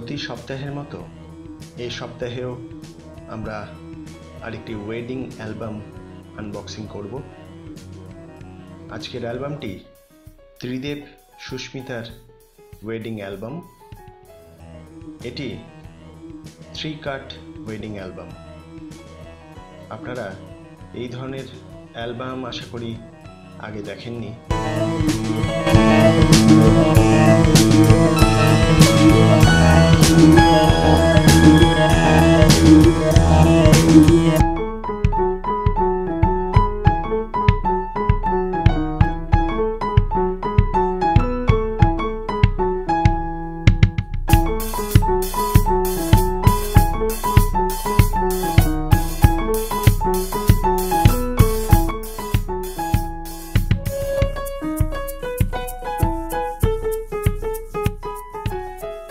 প্রতি সপ্তাহের মতো এই সপ্তাহেও আমরা আরেকটি ওয়েডিং অ্যালবাম আনবক্সিং করব। আজকের অ্যালবামটি ত্রিদেব সুস্মিতার ওয়েডিং অ্যালবাম। এটি 3 কাট ওয়েডিং অ্যালবাম। আপনারা এই ধরনের অ্যালবাম আশা করি আগে দেখেননি।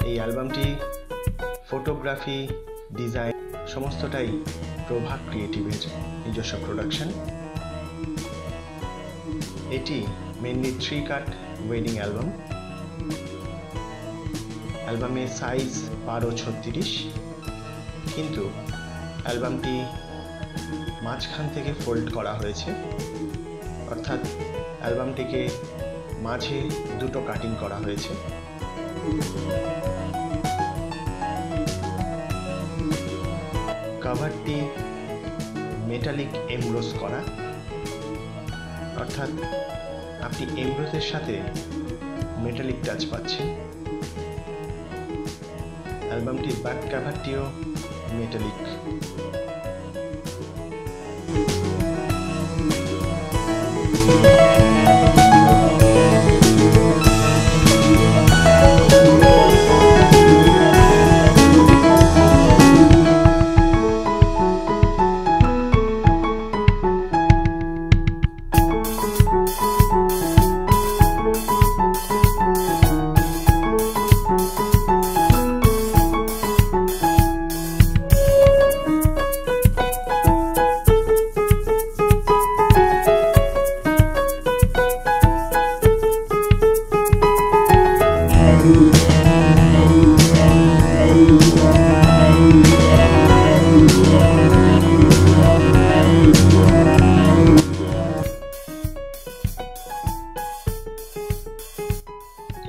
এই অ্যালবামটি ফটোগ্রাফি, ডিজাইন সমস্তটাই প্রভাব ক্রিয়েটিভের নিজস্ব প্রোডাকশন। এটি মেনলি 3 কাট ওয়েডিং অ্যালবাম। অ্যালবামের সাইজ 12x36, কিন্তু অ্যালবামটি মাঝখান থেকে ফোল্ড করা হয়েছে, অর্থাৎ অ্যালবামটিকে মাঝে দুটো কাটিং করা হয়েছে। কভারটি মেটালিক এমব্রোস করা, অর্থাৎ আপনি এমব্রোসের সাথে মেটালিক টাচ পাচ্ছেন। অ্যালবামটির ব্যাক কভারটিও মেটালিক।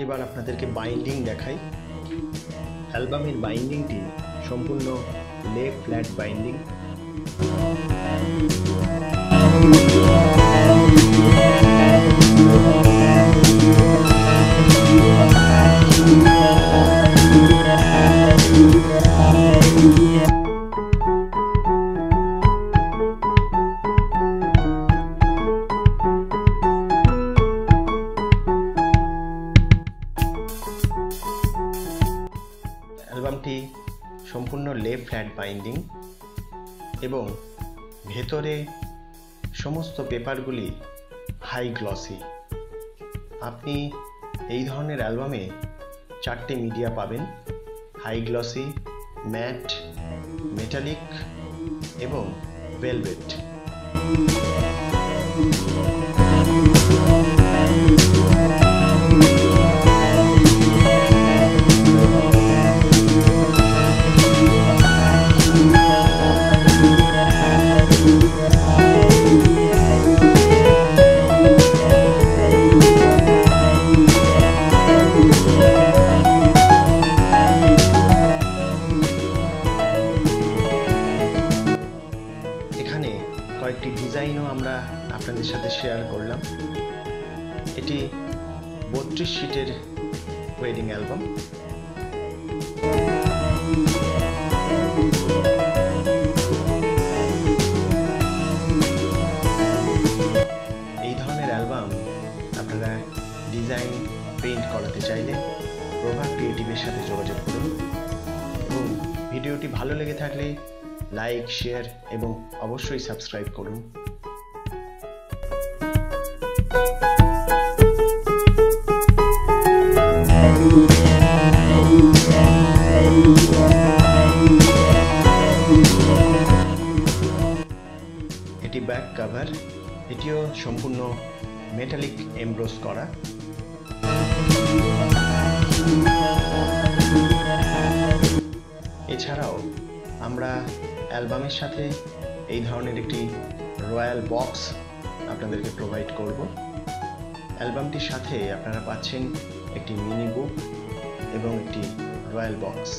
এবার আপনাদেরকে বাইন্ডিং দেখাই। অ্যালবামের বাইন্ডিংটি সম্পূর্ণ লে ফ্ল্যাট বাইন্ডিং। অ্যালবামটি সম্পূর্ণ লে ফ্ল্যাট বাইন্ডিং এবং ভেতরে সমস্ত পেপারগুলি হাই গ্লসি। আপনি এই ধরনের অ্যালবামে 4টে মিডিয়া পাবেন: হাই গ্লসি, ম্যাট, মেটালিক এবং ভেলভেট। এখানে কয়েকটি ডিজাইনও আমরা আপনাদের সাথে শেয়ার করলাম। এটি 32 শিটের ওয়েডিং অ্যালবাম। এই ধরনের অ্যালবাম আপনারা ডিজাইন, পেইন্ট করাতে চাইলে প্রভাব ক্রিয়েটিভের সাথে যোগাযোগ করুন এবং ভিডিওটি ভালো লেগে থাকলে লাইক, শেয়ার এবং অবশ্যই সাবস্ক্রাইব করুন। এটি ব্যাক কভার, এটিও সম্পূর্ণ মেটালিক এমব্রোস করা। এছাড়াও আমরা অ্যালবামের সাথে এই ধরনের একটি রয়্যাল বক্স আপনাদেরকে প্রোভাইড করব। অ্যালবামটির সাথে আপনারা পাচ্ছেন একটি মিনি বুক এবং একটি রয়্যাল বক্স।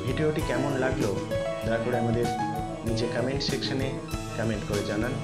ভিডিওটি কেমন লাগলো দয়া করে আমাদের নিচে কমেন্ট সেকশনে কমেন্ট করে জানান।